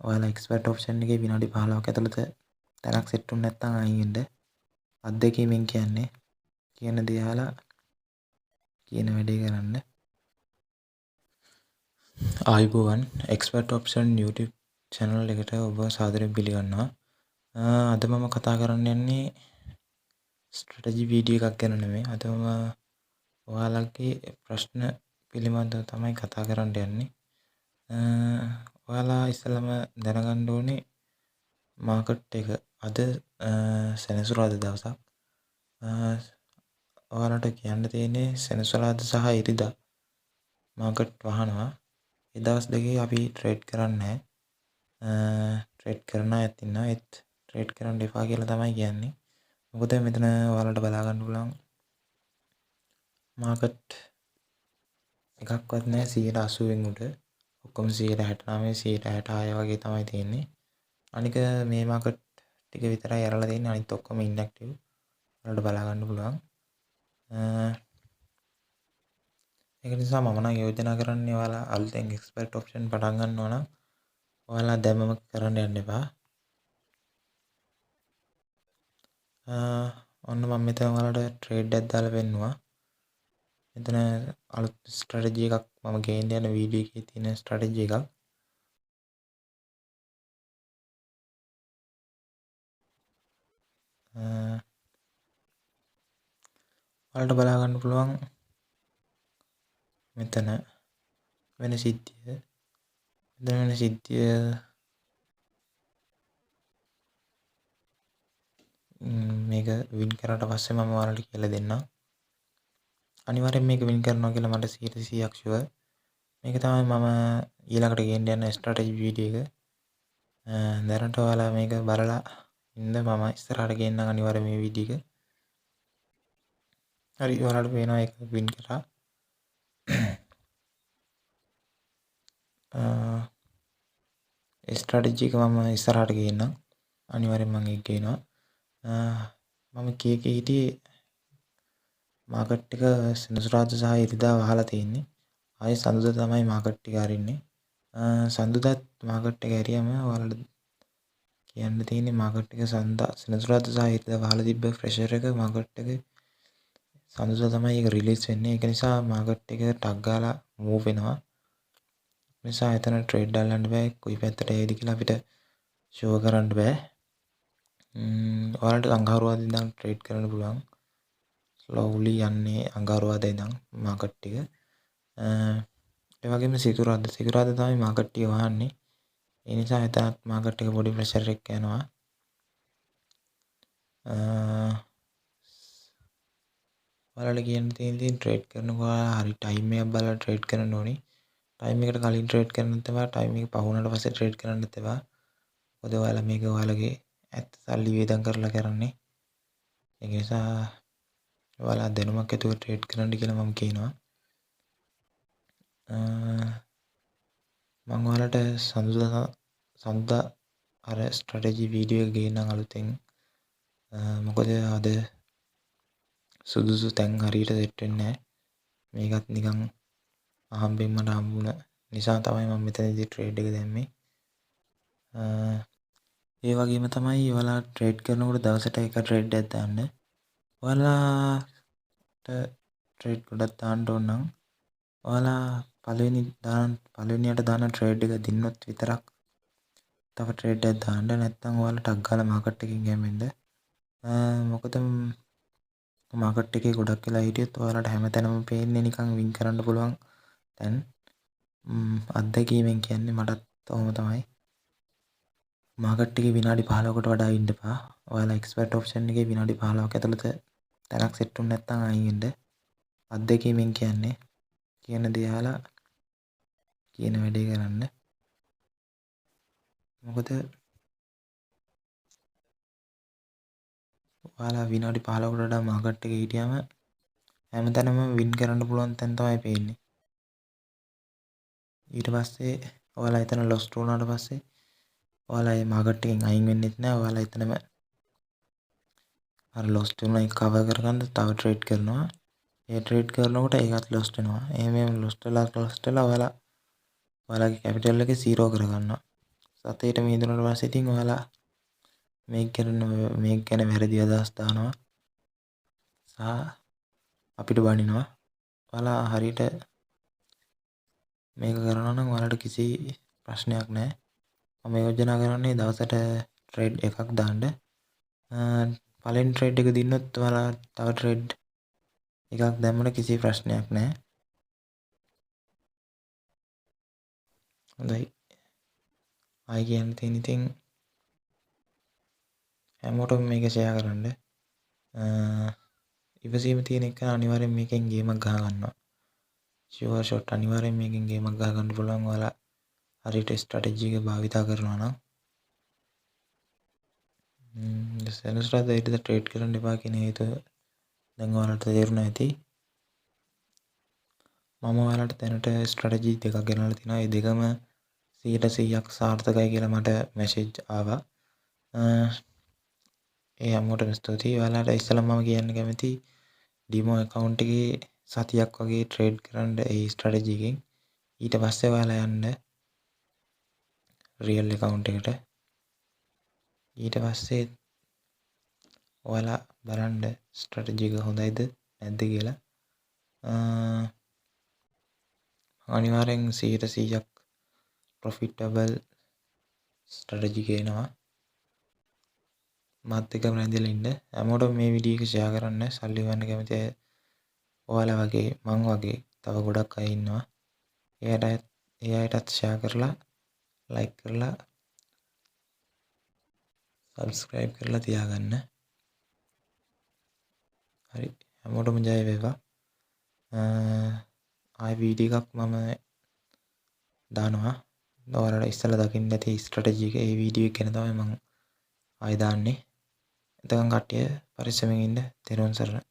ඔයාලා expert option එකේ විනාඩි 15ක් ඇතුළත තැනක් සෙට් වුනේ නැත්නම් අයින් වෙන්න. අත්දැකීමෙන් කියන්නේ කියන දේ අහලා කියන වැඩේ කරන්න. ආයුබෝවන් එක්ස්පර්ට් ඔප්ෂන් YouTube channel එකට ඔබ සාදරයෙන් පිළිගන්නවා. අද මම කතා කරන්න යන්නේ ස්ට්‍රැටජි වීඩියෝ එකක් ගැන නෙමෙයි. අද මම ඔයාලගේ ප්‍රශ්න පිළිබඳව තමයි කතා කරන්න යන්නේ. ඔයාලා ඉස්සෙල්ලාම දැනගන්න ඕනේ මාකට් එක අද සෙනසුරාදා දවසක්. ඔයාලට කියන්න තියෙන්නේ සෙනසුරාදා සහ ඉරිදා මාකට් වහනවා. ඒ දවස් දෙකේ අපි ට්‍රේඩ් කරන්නේ නැහැ. ට්‍රේඩ් කරන අයත් ඉන්නවා. ඒත් ට්‍රේඩ් කරන්න එපා කියලා තමයි කියන්නේ. මොකද මෙතන ඔයාලට බලා ගන්න පුළුවන් මාකට් එකක්වත් නැහැ 180න් උඩ. ඔක්කොම 169 166 වගේ තමයි තියෙන්නේ. අනික මේ මාකට් ටික විතරයි ඇරලා තියෙන්නේ. අනිත් ඔක්කොම ඉන්ඇක්ටිව්. ඔයාලට බලා ගන්න පුළුවන්. ඒක නිසා මම නම් යෝජනා කරන්නේ ඔයාලා අලුතෙන් එක්ස්පර්ට් ඔප්ෂන් පටන් ගන්නවා නම් ඔයාලා දැම්මම කරන්න යන්න එපා. ඔන්න මම මෙතන ඔයාලට ට්‍රේඩ් එකක් දාලා පෙන්නුවා. මෙතන අලුත් ස්ට්‍රැටජි එකක් මම ගේන්න යන වීඩියෝ එකේ තියෙන ස්ට්‍රැටජි එකක්. ඔයාලට බලා ගන්න පුළුවන් මෙතන වෙන සිද්ධිය. මෙතන වෙන සිද්ධිය මේක වින් කරාට පස්සේ මම ඔයාලට කියලා දෙන්නම්. අනිවාර්යෙන් මේක වින් කරනවා කියලා මට 100%ක් ෂුවර්. මේක තමයි මම ඊළඟට ගේන්න යන ස්ට්‍රැටජි වීඩියෝ එක. දැනට ඔයාලා මේක බලලා ඉන්න මම ඉස්සරහට ගේන්නම් අනිවාර්යෙන් මේ වීඩියෝ එක. හරි ඔයාලට පේනවා ඒක වින් කරා. ස්ට්‍රැටජි එක මම ඉස්සරහට ගේන්නම්. අනිවාර්යෙන් මම ඒක ගේනවා. මම කීකේ හිටියේ මාකට් එක සෙනසුරාදා සහ ඉරිදා වහලා තියෙන්නේ. ආයේ සඳුදා තමයි මාකට් එක අරින්නේ. සඳුදාත් මාකට් එක ඇරියම ඔයාලට කියන්න තියෙන්නේ මාකට් එක සෙනසුරාදා සහ ඉරිදා වහලා තිබ්බ ප්‍රෙෂර් එක මාකට් එක සඳුදා තමයි ඒක රිලීස් වෙන්නේ. ඒක නිසා මාකට් එක ටක් ගාලා මූව් වෙනවා. නිසා එතන ට්‍රේඩ් දාන්න බෑ. කොයි පැත්තට යයිද කියලා අපිට ෂෝ කරන්න බෑ. ඔයාලට අඟහරුවාදා ඉඳන් ට්‍රේඩ් කරන්න පුළුවන්. ස්ලෝලි යන්නේ අඟහරුවාදා ඉඳන් මාකට් එක. ඒ වගේම සිකුරාදා තමයි මාකට් එක වහන්නේ. ඒ නිසා එතනත් මාකට් එක පොඩි ප්‍රෙෂර් එකක් යනවා. ඔයාලට කියන්න තියෙන්නේ ට්‍රේඩ් කරනකොට හරි ටයිම් එකක් බලලා ට්‍රේඩ් කරන්න ඕනේ. ටයිම් එකට කලින් ට්‍රේඩ් කරන්නත් එපා. ටයිම් එක පහ වුණාට පස්සේ ට්‍රේඩ් කරන්නත් එපා. මොකද ඔයාලා මේක ඔයාලගේ ඇත්ත සල්ලි වේදම් කරලා කරන්නේ. ඒක නිසා ඔයාලා දැනුමක් ඇතුව ට්‍රේඩ් කරන්න කියලා මම කියනවා. මම ඔයාලට සඳුදා අර ස්ට්‍රැටජි වීඩියෝ එක ගේන්නම් අලුතෙන්. මොකද අද සුදුසු තැන් හරියට සෙට් වෙන්නේ නැහැ. මේකත් නිකන් අහම්බෙන් මට හම්බුණ නිසා තමයි මම මෙතනදී ට්‍රේඩ් එක දැම්මේ. ඒ වගේම තමයි ඔයාලා ට්‍රේඩ් කරනකොට දවසට එක ට්‍රේඩ් එකක් දාන්න. ඔයාලාට ට්‍රේඩ් ගොඩක් දාන්න ඕන නම් ඔයාලා පළවෙනියට දාන ට්‍රේඩ් එක දින්නොත් විතරක් තව ට්‍රේඩ් එකක් දාන්න. නැත්නම් ඔයාලා ටක් ගාලා මාකට් එකකින් ගැමෙන්න. මොකද මාකට් එකේ ගොඩක් වෙලා හිටියොත් ඔයාලට හැමතැනම පේන්නේ නිකන් වින් කරන්න පුළුවන් දැන් අත්දැකීමෙන් කියන්නේ මටත් ඔහොම තමයි. මාකට් එකේ විනාඩි 15කට වඩා ඉන්න එපා. ඔයාලා එක්ස්පර්ට් ඔප්ෂන් එකේ විනාඩි 15ක් ඇතුළත තැනක් සෙට් වුනේ නැත්නම් අයින් වෙන්න. අත්දැකීමෙන් කියන්නේ කියන දේ අහලා කියන වැඩේ කරන්න. මොකද ඔයාලා විනාඩි 15කට වඩා මාකට් එකේ හිටියම හැමතැනම වින් කරන්න පුළුවන් තැන තමයි පේන්නේ. ඊට පස්සේ ඔයාලා එතන ලොස්ට් වුණාට පස්සේ ඔයාලා මේ මාකට් එකෙන් අයින් වෙන්නෙත් නෑ. ඔයාලා එතනම අර ලොස්ට් වුණ එක කවර් කරගන්න තව ට්‍රේඩ් කරනවා. ඒ ට්‍රේඩ් කරනකොට ඒකත් ලොස්ට් වෙනවා. එහෙම ලොස්ට් වෙලා ඔයාලාගේ කැපිටල් එක 0 කරගන්නවා. සතේට මිදුණාට පස්සේ ඉතින් ඔයාලා මේක ගැන වැරදි අදහස් දානවා සහ අපිට බනිනවා. ඔයාලා හරියට මේක කරනවා නම් ඔයාලට කිසි ප්‍රශ්නයක් නැහැ. මම යෝජනා කරන්නේ දවසට ට්‍රේඩ් එකක් දාන්න. පළවෙනි ට්‍රේඩ් එක දින්නොත් ඔයාලා තව ට්‍රේඩ් එකක් දැම්මම කිසි ප්‍රශ්නයක් නැහැ. හොඳයි. ආයි කියන්න තියෙන ඉතින් හැමෝටම මේක ෂෙයා කරන්න. ඉවසීම තියෙන එක අනිවාර්යෙන් මේකෙන් ගේමක් ගහ ගන්නවා. ෂුවර් ෂොට් අනිවාර්යෙන් මේකෙන් ගේමක් ගහ ගන්න පුළුවන්. ඔයාලා හරියට ස්ට්‍රැටජි එක භාවිතා කරනවා නම් සෙනසුරාදා ඉරිදා ට්‍රේඩ් කරන්න එපා කියන හේතුව දැන් ඔයාලට තේරුණා ඇති. මම ඔයාලට දැනට ස්ට්‍රැටජි දෙකක් ගෙනල්ලා තිනවා. ඒ දෙකම 100% සාර්ථකයි කියලා මට මැසේජ් ආවා. ඒ හැමෝටම ස්තුතියි. ඔයාලට ඉස්සෙල්ලා මම කියන්න කැමති ඩිමෝ account එකේ සතියක් වගේ ට්‍රේඩ් කරන්න ඒ ස්ට්‍රැටජි එකෙන්. ඊට පස්සේ ඔයාලා යන්න රියල් account එකට. ඊට පස්සේ ඔයාලා බලන්න ස්ට්‍රැටජි එක හොඳයිද නැද්ද කියලා. අනිවාර්යෙන් 100% ප්‍රොෆිටබල් ස්ට්‍රැටජි කියනවා. මාත් එක්ක රැඳිලා ඉන්න. හැමෝටම මේ වීඩියෝ එක ෂෙයා කරන්න. සල්ලි හොයන්න කැමති අය ඔයාලා වගේ මං වගේ තව ගොඩක් අය ඉන්නවා. ඒ අයටත් ෂෙයා කරලා ලයික් කරලා සබ්ස්ක්‍රයිබ් කරලා තියාගන්න. හරි. හැමෝටම ජය වේවා. ආයි වීඩියෝ එකක් මම දානවා. ඔයාලට ඉස්සෙල්ලා දකින්න ඇති ස්ට්‍රැටජි එක. ඒ වීඩියෝ එක ගැන තමයි මම ආයි දාන්නේ. එතකන් කට්ටිය පරිස්සමෙන් ඉන්න. තෙරුවන් සරණයි.